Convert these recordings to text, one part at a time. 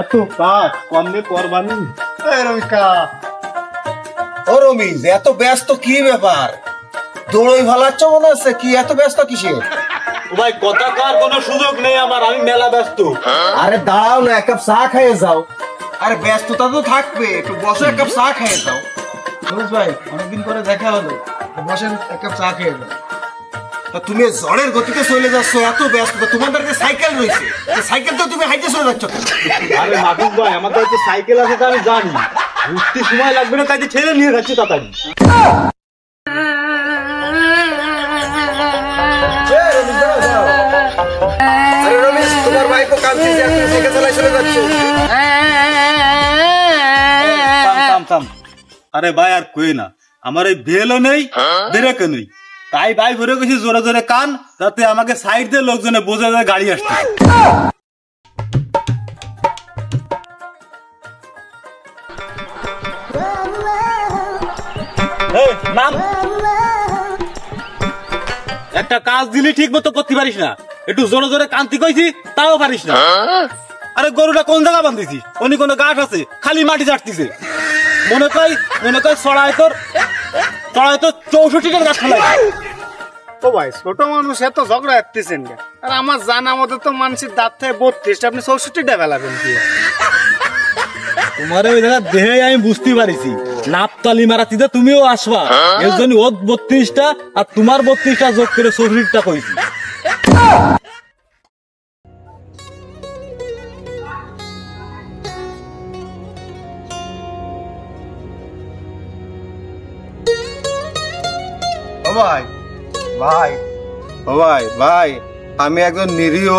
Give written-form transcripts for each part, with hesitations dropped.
এত কাজ কমলে করবানি। ও রমিজ, এত ব্যস্ত কি ব্যাপার? দৌড়ই ভালাচ্ছ মনে হচ্ছে, কি এত ব্যস্ত কিসে? ভাই কথা কর কোনো সুযোগ নেই আমার, আমি মেলা ব্যস্ত। আরে দাঁড়াও না, এক কাপ চা খাইয়ে যাও। আরে ব্যস্ততা তো থাকবে, একটু বসো, এক কাপ চা খাইয়ে যাও। রমিজ ভাই, অনেকদিন পরে দেখা হলো, বসেন এক কাপ চা খেয়ে যাও। তুমি ঝড়ের গতিতে চলে যাচ্ছ, এত ব্যস্ত। তোমাদের যে সাইকেল রয়েছে, সাইকেল তো তুমি হাইটে চলে যাচ্ছ। আরে মাধব ভাই, আমাদের তো সাইকেল আছে তো আমি জানি, ঘুরতে সময় লাগবে না, তাই ছেড়ে নিয়ে যাচ্ছি তাড়াতাড়ি। আরে রমেশ, তোমার ভাই তো কাঁদছে, আপনি সাইকেল চালায় চলে যাচ্ছ। আরে ভাই আর কই না, আমার এই বেলও নেই, ব্রেকও নেই, তাই ভাই ভরে গেছি জোরে জোরে কান, যাতে আমাকে সাইড দিয়ে লোকজনে বোঝা যায় গাড়ি আসছে। একটা কাজ দিলি ঠিক মতো করতে পারিস না, একটু জোরে জোরে কান্তি কইছি তাও পারিস না। আরে গরুটা কোন জায়গা বান্ধিছি, উনি কোনো গাছ আছে, খালি মাটি চাটতিছে। মনে কয় চড়ায় তোর 64টা গাছ ফেলাই। ও ভাই, ছোট মানুষ এত ঝগড়া করতেছেন, আর আমার জানা মতো তো মানুষের দাঁত থেকে 32টা, আপনি 64টা ফেলাবেন কি? তোমার ওই জায়গা দেহে আমি বুঝতে পারিছি, নাপতালি মারাতিতে তুমিও আসবা, এর জন্য ওর 32টা আর তোমার 32টা যোগ করে 64টা কইছি। ভাই, আমি একজন নিরীহ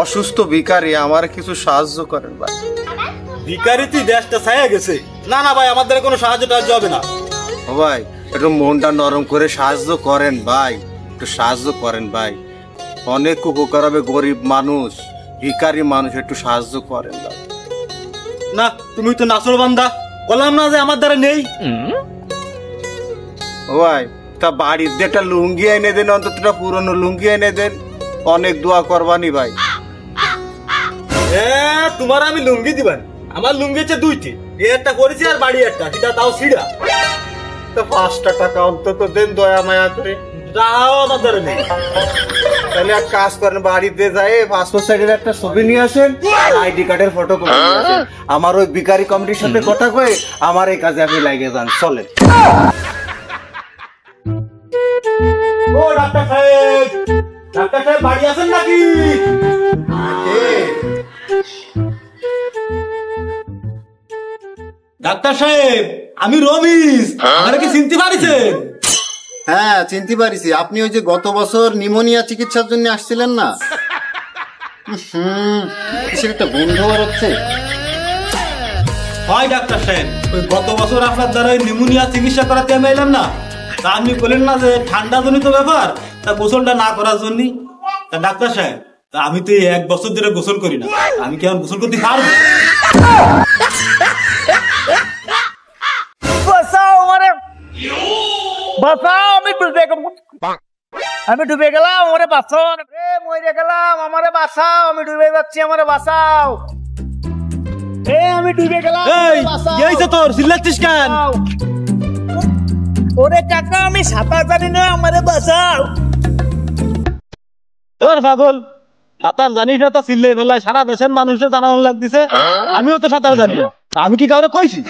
অসুস্থ ভিখারি, আমার কিছু সাহায্য করেন ভাই। ভিখারি তুই দেশটা ছায়া গেছে। না না ভাই, আমাদের কোনো সাহায্য টাহায্য হবে না। ও ভাই, একটু মনটা নরম করে সাহায্য করেন ভাই, একটু সাহায্য করেন ভাই। অনেক উপকার হবে, গরিব মানুষ, ভিখারি মানুষ, একটু সাহায্য করেন ভাই। না, তুমি তো নাসর বান্দা, বললাম না যে আমার দ্বারা নেই। ও ভাই, তা বাড়ির দিয়ে একটা লুঙ্গি এনে দেন, অন্তত পুরনো লুঙ্গি এনে দেন, অনেক দোয়া করবানি ভাই। তোমার আমি লুঙ্গি দিবেন? আমার লুঙ্গি হচ্ছে 2টি, একটা করেছি আর বাড়ি একটা, সেটা তাও ছিড়া। তো 5টা টাকা অন্তত দেন দয়া মায়া করে। তাও আমার দ্বারা নেই। তাহলে এক কাজ করেন, বাড়িতে যাই পাসপোর্ট সাইজের একটা ছবি নিয়ে আসেন, আইডি কার্ডের ফটো কপি নিয়ে আসেন। আমার ওই ভিখারি কমিটির সাথে কথা কয়ে আমার এই কাজে আপনি লাগিয়ে যান, চলেন। ও ডাক্তার সাহেব বাড়ি আছেন নাকি? ডাক্তার সাহেব, আমি রমিজ, আমাকে কি চিনতে পারিছেন? হ্যাঁ, চিনতে পারিছি। আপনি ওই যে গত বছর নিউমোনিয়া চিকিৎসার জন্য আসছিলেন না? কিসের একটা গন্ধ বেরোচ্ছে। হয় ডাক্তার সাহেব, ওই গত বছর আপনার দ্বারা ওই নিউমোনিয়া চিকিৎসা করাতে আমি এলাম না, তা আপনি বলেন না যে ঠান্ডা জনিত ব্যাপার, তা গোসলটা না করার জন্য। তা ডাক্তার সাহেব, আমি তো 1 বছর ধরে গোসল করি না, আমি কি এখন গোসল করতে পারবো? আমি ডুবে গেলাম, আমারে বাঁচাও, মরে গেলাম, আমারে বাঁচাও, আমি ডুবে যাচ্ছি, আমারে বাঁচাও। আমি ডুবে গেলাম, তোর চিল্লাচ্ছিস কেন? ওরে কাকা, আমি সাঁতার জানি না, আমারে বাঁচাও। তোর পাগল, সাঁতার জানিস না তো চিল্লে ফেলায় সারা দেশের মানুষের জানানো লাগতেছে, আমিও তো সাঁতার জানি না, আমি কি কাউরে কইছি?